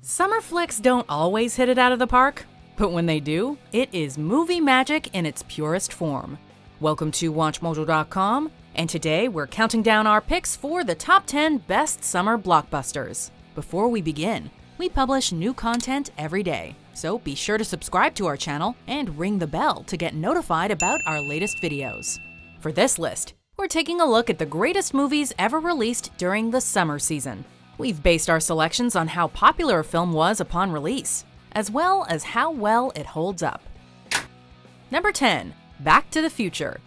Summer flicks don't always hit it out of the park, but when they do, it is movie magic in its purest form. Welcome to WatchMojo.com, and today we're counting down our picks for the top 10 best summer blockbusters. Before we begin, we publish new content every day, so be sure to subscribe to our channel and ring the bell to get notified about our latest videos. For this list, we're taking a look at the greatest movies ever released during the summer season. We've based our selections on how popular a film was upon release, as well as how well it holds up. Number 10. Back to the Future.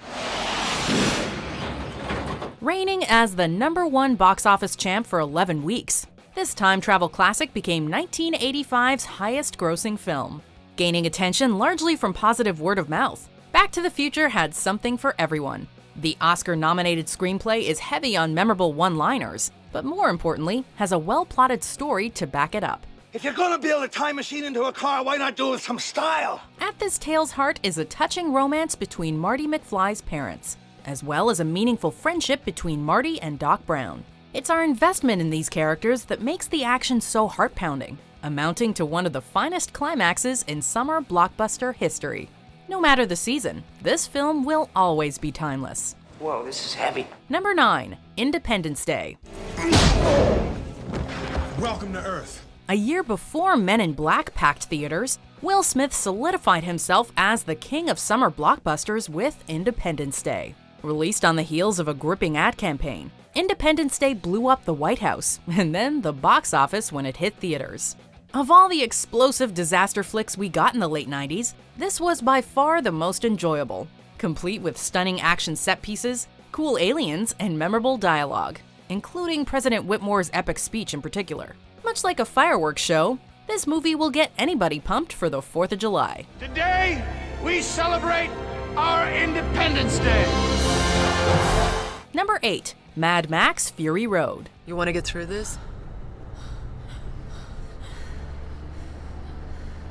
Reigning as the #1 box office champ for 11 weeks, this time travel classic became 1985's highest-grossing film. Gaining attention largely from positive word of mouth, Back to the Future had something for everyone. The Oscar-nominated screenplay is heavy on memorable one-liners, but more importantly, has a well-plotted story to back it up. If you're gonna build a time machine into a car, why not do it with some style? At this tale's heart is a touching romance between Marty McFly's parents, as well as a meaningful friendship between Marty and Doc Brown. It's our investment in these characters that makes the action so heart-pounding, amounting to one of the finest climaxes in summer blockbuster history. No matter the season, this film will always be timeless. Whoa, this is heavy. Number 9. Independence Day. Welcome to Earth. A year before Men in Black packed theaters, Will Smith solidified himself as the king of summer blockbusters with Independence Day. Released on the heels of a gripping ad campaign, Independence Day blew up the White House and then the box office when it hit theaters. Of all the explosive disaster flicks we got in the late 90s, this was by far the most enjoyable, complete with stunning action set pieces, cool aliens, and memorable dialogue, including President Whitmore's epic speech in particular. Much like a fireworks show, this movie will get anybody pumped for the 4th of July. Today, we celebrate our Independence Day. Number 8. Mad Max Fury Road. You want to get through this?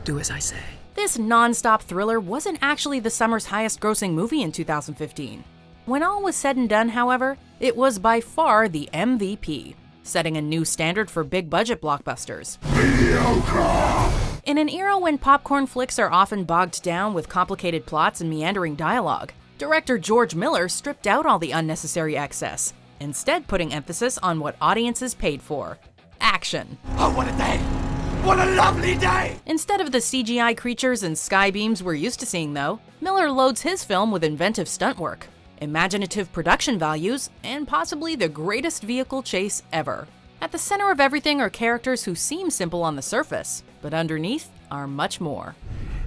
Do as I say. This non-stop thriller wasn't actually the summer's highest-grossing movie in 2015. When all was said and done, however, it was by far the MVP, setting a new standard for big-budget blockbusters. Mediocre! In an era when popcorn flicks are often bogged down with complicated plots and meandering dialogue, director George Miller stripped out all the unnecessary excess, instead putting emphasis on what audiences paid for: action. Oh, what a day! What a lovely day! Instead of the CGI creatures and sky beams we're used to seeing, though, Miller loads his film with inventive stunt work, imaginative production values, and possibly the greatest vehicle chase ever. At the center of everything are characters who seem simple on the surface, but underneath are much more.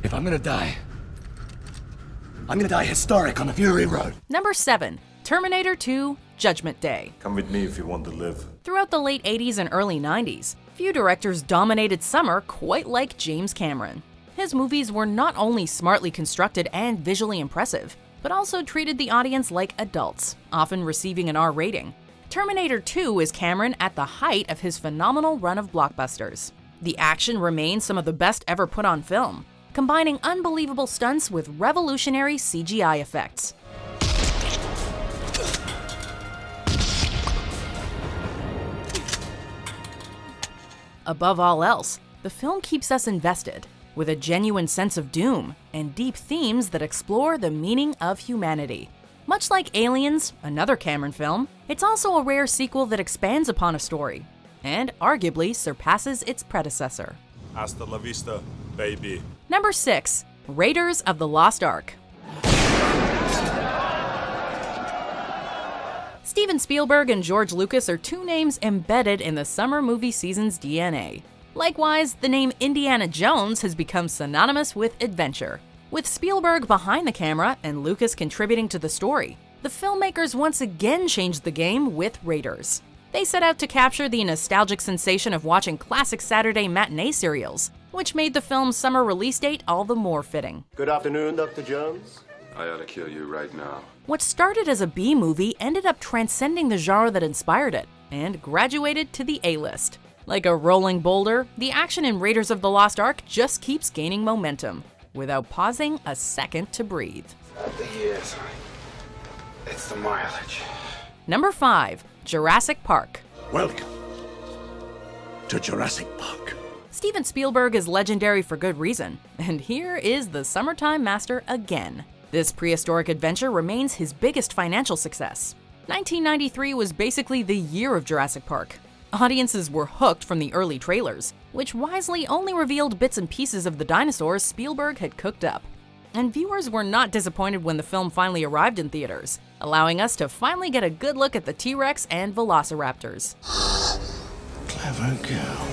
If I'm gonna die, I'm gonna die historic on the Fury Road. Number 7. Terminator 2: Judgment Day. Come with me if you want to live. Throughout the late 80s and early 90s, few directors dominated summer quite like James Cameron. His movies were not only smartly constructed and visually impressive, but also treated the audience like adults, often receiving an R rating. Terminator 2 is Cameron at the height of his phenomenal run of blockbusters. The action remains some of the best ever put on film, combining unbelievable stunts with revolutionary CGI effects. Above all else, the film keeps us invested, with a genuine sense of doom and deep themes that explore the meaning of humanity. Much like Aliens, another Cameron film, it's also a rare sequel that expands upon a story, and arguably surpasses its predecessor. Hasta la vista, baby. Number 6. Raiders of the Lost Ark. Steven Spielberg and George Lucas are two names embedded in the summer movie season's DNA. Likewise, the name Indiana Jones has become synonymous with adventure. With Spielberg behind the camera and Lucas contributing to the story, the filmmakers once again changed the game with Raiders. They set out to capture the nostalgic sensation of watching classic Saturday matinee serials, which made the film's summer release date all the more fitting. Good afternoon, Dr. Jones. I ought to kill you right now. What started as a B-movie ended up transcending the genre that inspired it, and graduated to the A-list. Like a rolling boulder, the action in Raiders of the Lost Ark just keeps gaining momentum, without pausing a second to breathe. Not the years. It's the mileage. Number 5. Jurassic Park. Welcome to Jurassic Park. Steven Spielberg is legendary for good reason, and here is the Summertime Master again. This prehistoric adventure remains his biggest financial success. 1993 was basically the year of Jurassic Park. Audiences were hooked from the early trailers, which wisely only revealed bits and pieces of the dinosaurs Spielberg had cooked up. And viewers were not disappointed when the film finally arrived in theaters, allowing us to finally get a good look at the T-Rex and Velociraptors. Clever girl.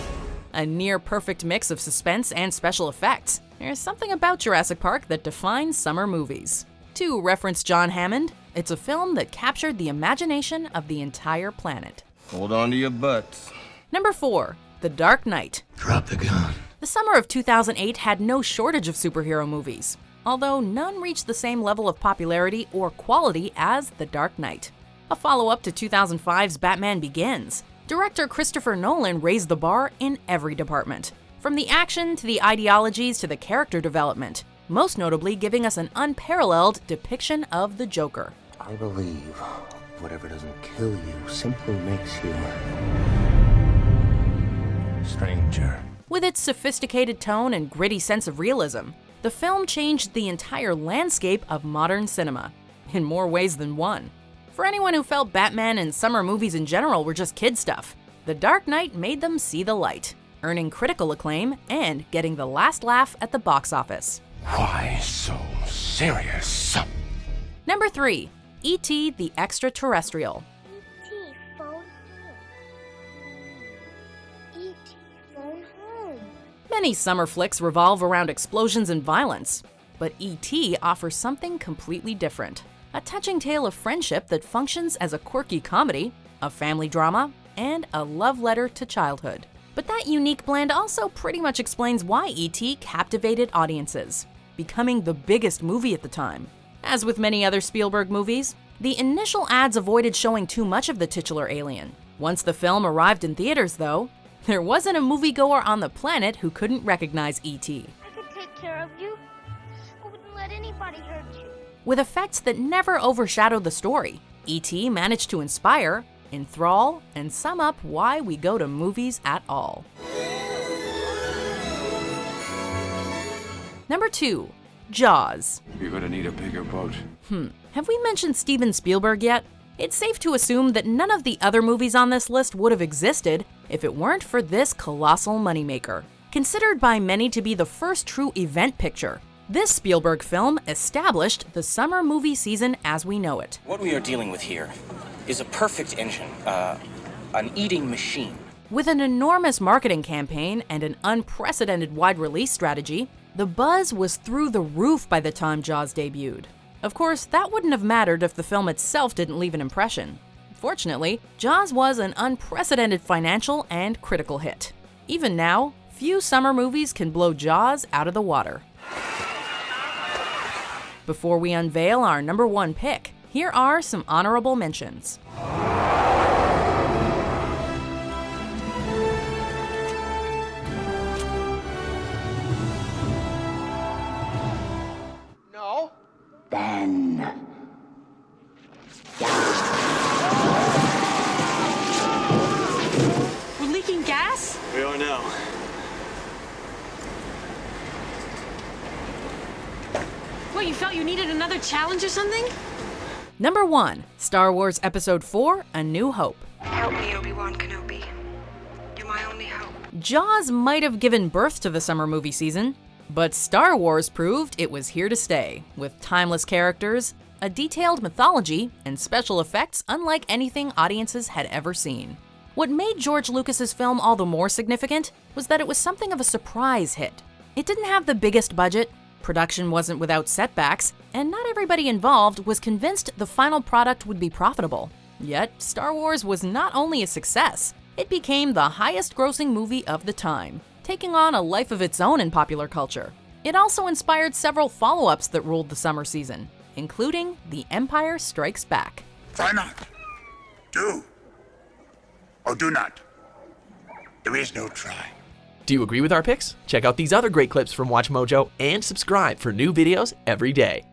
A near-perfect mix of suspense and special effects. There's something about Jurassic Park that defines summer movies. To reference John Hammond, it's a film that captured the imagination of the entire planet. Hold on to your butts. Number 4, The Dark Knight. Drop the gun. The summer of 2008 had no shortage of superhero movies, although none reached the same level of popularity or quality as The Dark Knight. A follow-up to 2005's Batman Begins, director Christopher Nolan raised the bar in every department, from the action to the ideologies to the character development, most notably giving us an unparalleled depiction of the Joker. I believe whatever doesn't kill you simply makes you stranger. With its sophisticated tone and gritty sense of realism, the film changed the entire landscape of modern cinema, in more ways than one. For anyone who felt Batman and summer movies in general were just kid stuff, The Dark Knight made them see the light, earning critical acclaim and getting the last laugh at the box office. Why so serious? Number 3, E.T. the Extra-Terrestrial. E.T. phone home. E.T. phone home. Many summer flicks revolve around explosions and violence, but E.T. offers something completely different. A touching tale of friendship that functions as a quirky comedy, a family drama, and a love letter to childhood. But that unique blend also pretty much explains why E.T. captivated audiences, becoming the biggest movie at the time. As with many other Spielberg movies, the initial ads avoided showing too much of the titular alien. Once the film arrived in theaters, though, there wasn't a moviegoer on the planet who couldn't recognize E.T. I could take care of you. I wouldn't let anybody hurt you. With effects that never overshadowed the story, E.T. managed to inspire, enthrall, and sum up why we go to movies at all. Number 2, Jaws. You're gonna need a bigger boat. Have we mentioned Steven Spielberg yet? It's safe to assume that none of the other movies on this list would have existed if it weren't for this colossal moneymaker. Considered by many to be the first true event picture, this Spielberg film established the summer movie season as we know it. What we are dealing with here is a perfect engine, an eating machine. With an enormous marketing campaign and an unprecedented wide release strategy, the buzz was through the roof by the time Jaws debuted. Of course, that wouldn't have mattered if the film itself didn't leave an impression. Fortunately, Jaws was an unprecedented financial and critical hit. Even now, few summer movies can blow Jaws out of the water. Before we unveil our number 1 pick, here are some honorable mentions. No. Then. We're leaking gas? We are now. What, you felt you needed another challenge or something? Number 1, Star Wars Episode 4, A New Hope. Help me, Obi-Wan Kenobi. You're my only hope. Jaws might have given birth to the summer movie season, but Star Wars proved it was here to stay, with timeless characters, a detailed mythology, and special effects unlike anything audiences had ever seen. What made George Lucas's film all the more significant was that it was something of a surprise hit. It didn't have the biggest budget, production wasn't without setbacks, and not everybody involved was convinced the final product would be profitable. Yet, Star Wars was not only a success, it became the highest-grossing movie of the time, taking on a life of its own in popular culture. It also inspired several follow-ups that ruled the summer season, including The Empire Strikes Back. Try not. Do. Or do not. There is no try. Do you agree with our picks? Check out these other great clips from WatchMojo and subscribe for new videos every day.